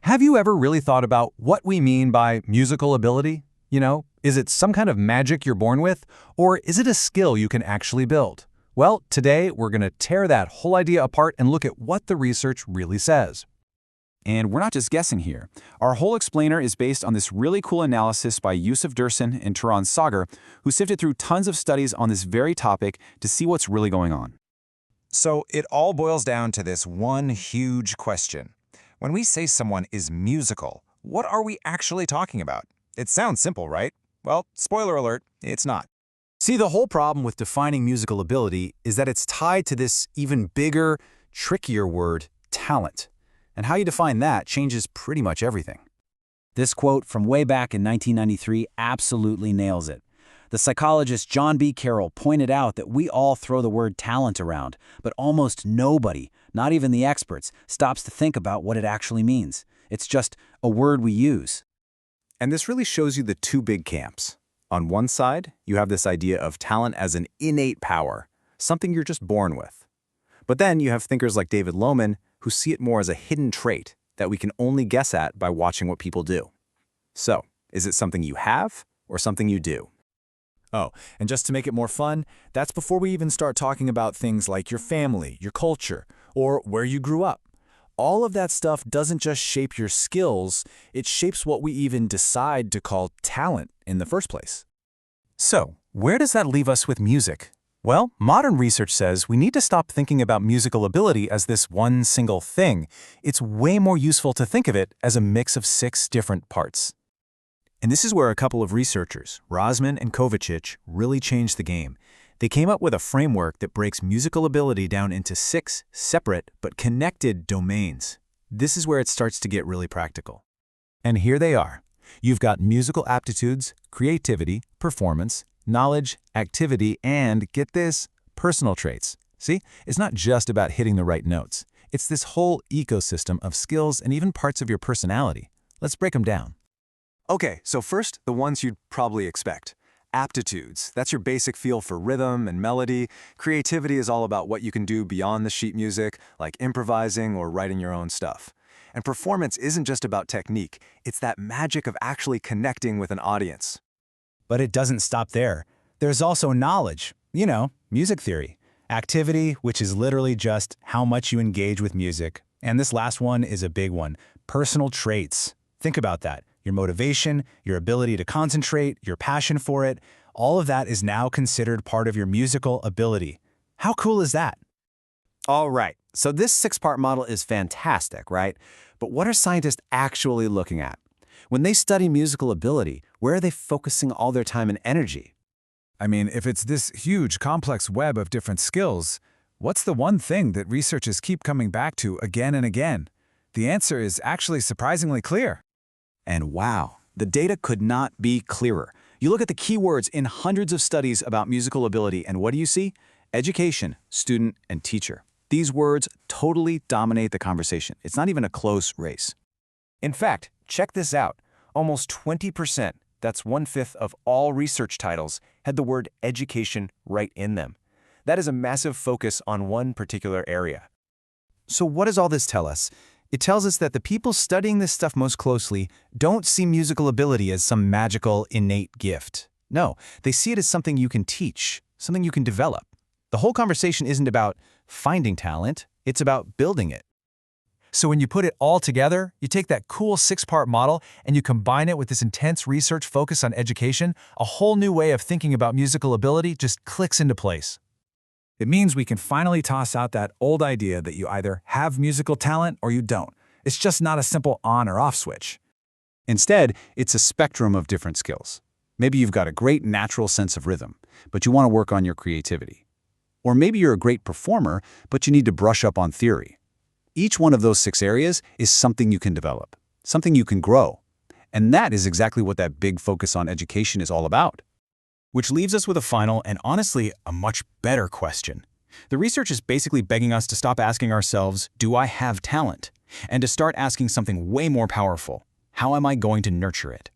Have you ever really thought about what we mean by musical ability? Is it some kind of magic you're born with, or is it a skill you can actually build? Well, today we're going to tear that whole idea apart and look at what the research really says. And we're not just guessing here. Our whole explainer is based on this really cool analysis by Yusuf Dursun and Turan Sağer, who sifted through tons of studies on this very topic to see what's really going on. So it all boils down to this one huge question. When we say someone is musical, what are we actually talking about? It sounds simple, right? Well, spoiler alert, it's not. See, the whole problem with defining musical ability is that it's tied to this even bigger, trickier word, talent. And how you define that changes pretty much everything. This quote from way back in 1993 absolutely nails it. The psychologist John B. Carroll pointed out that we all throw the word talent around, but almost nobody, not even the experts, stops to think about what it actually means. It's just a word we use. And this really shows you the two big camps. On one side, you have this idea of talent as an innate power, something you're just born with. But then you have thinkers like David Lohman who see it more as a hidden trait that we can only guess at by watching what people do. So, is it something you have or something you do? Oh, and just to make it more fun, that's before we even start talking about things like your family, your culture, or where you grew up. All of that stuff doesn't just shape your skills, it shapes what we even decide to call talent in the first place. So, where does that leave us with music? Well, modern research says we need to stop thinking about musical ability as this one single thing. It's way more useful to think of it as a mix of 6 different parts. And this is where a couple of researchers, Rosman and Kovacic, really changed the game. They came up with a framework that breaks musical ability down into 6 separate but connected domains. This is where it starts to get really practical. And here they are. You've got musical aptitudes, creativity, performance, knowledge, activity, and, get this, personal traits. See, it's not just about hitting the right notes. It's this whole ecosystem of skills and even parts of your personality. Let's break them down. Okay, so first, the ones you'd probably expect. Aptitudes, that's your basic feel for rhythm and melody. Creativity is all about what you can do beyond the sheet music, like improvising or writing your own stuff. And performance isn't just about technique, it's that magic of actually connecting with an audience. But it doesn't stop there. There's also knowledge, music theory. Activity, which is literally just how much you engage with music. And this last one is a big one, personal traits. Think about that. Your motivation, your ability to concentrate, your passion for it, all of that is now considered part of your musical ability. How cool is that? All right, so this 6-part model is fantastic, right? But what are scientists actually looking at? When they study musical ability, where are they focusing all their time and energy? I mean, if it's this huge, complex web of different skills, what's the one thing that researchers keep coming back to again and again? The answer is actually surprisingly clear. And wow, the data could not be clearer. You look at the keywords in hundreds of studies about musical ability, and what do you see? Education, student, and teacher. These words totally dominate the conversation. It's not even a close race. In fact, check this out. Almost 20%, that's 1/5 of all research titles, had the word education right in them. That is a massive focus on one particular area. So what does all this tell us? It tells us that the people studying this stuff most closely don't see musical ability as some magical, innate gift. No, they see it as something you can teach, something you can develop. The whole conversation isn't about finding talent, it's about building it. So when you put it all together, you take that cool 6-part model and you combine it with this intense research focus on education, a whole new way of thinking about musical ability just clicks into place. It means we can finally toss out that old idea that you either have musical talent or you don't. It's just not a simple on or off switch. Instead, it's a spectrum of different skills. Maybe you've got a great natural sense of rhythm, but you want to work on your creativity. Or maybe you're a great performer, but you need to brush up on theory. Each one of those 6 areas is something you can develop, something you can grow. And that is exactly what that big focus on education is all about. Which leaves us with a final and honestly a much better question. The research is basically begging us to stop asking ourselves, do I have talent? And to start asking something way more powerful. How am I going to nurture it?